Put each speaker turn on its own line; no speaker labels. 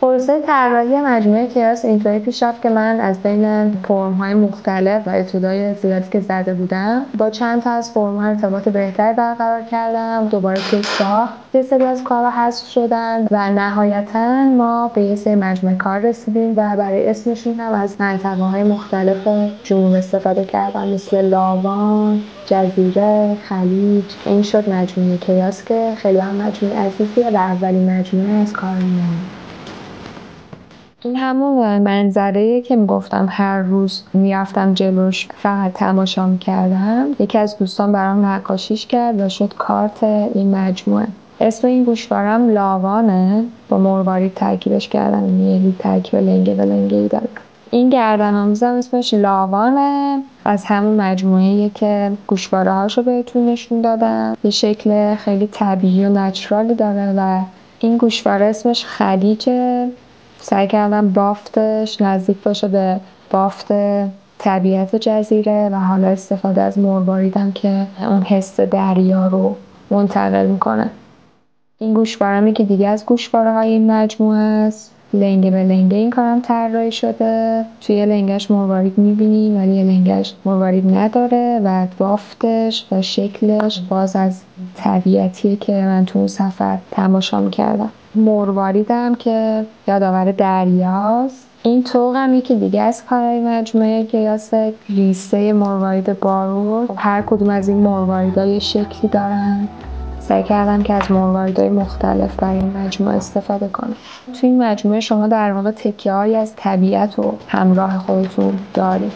پروسه طراحی مجموعه کیاس اینطوری پیش رفت که من از بین فرم‌های مختلف و اتودهای زیادی که زده بودم با چند تا از فرم‌ها ارتباط بهتری برقرار کردم. دوباره توی ساخت یه سری از کارها حذف شدن و نهایتاً ما به یه سری مجموعه کار رسیدیم و برای اسمشون هم از منطقه‌های مختلف جنوب استفاده کردم، مثل لاوان، جزیره، خلیج. این شد مجموعه کیاس که خیلی هم مجموعه عزیزیه و اولین مجموعه از کار منه. این همون منظره که میگفتم هر روز میرفتم جلوش فقط تماشا میکردم. یکی از دوستان برام نقاشیش کرد و شد کارت این مجموعه. اسم این گوشوارم لاوانه، با مروارید ترکیبش کردم، یه ترکیب لنگه و لنگه‌ای داره. این گردن‌آموزم اسمش لاوانه، از همون مجموعه‌ایه که گوشواره هاشو بهتون نشون دادم. یه شکل خیلی طبیعی و نچرالی داره و این گوشواره اسمش خلیجه. سعی کردم بافتش نزدیک باشه به بافت طبیعت جزیره و حالا استفاده از مرواریدم که اون حس دریا رو منتقل میکنه. این گوشوارمی که دیگه از گوشواره های این مجموعه است. لنگه به لنگه این کارم طراحی شده. توی یه لنگش مروارید میبینی ولی یه لنگش مروارید نداره و بافتش و شکلش باز از طبیعتیه که من تو اون سفر تماشا میکردم. مرواریدم که یادآور دریاست. این طوقم یکی دیگه از کارهای مجموعه کیاس، ریسه مروارید بارون. هر کدوم از این مرواریدها یه شکلی دارن. سعی کردم که از مرواریدهای مختلف برای این مجموعه استفاده کنم. تو این مجموعه شما در واقع تکیه‌هایی از طبیعت رو همراه خودتون دارید.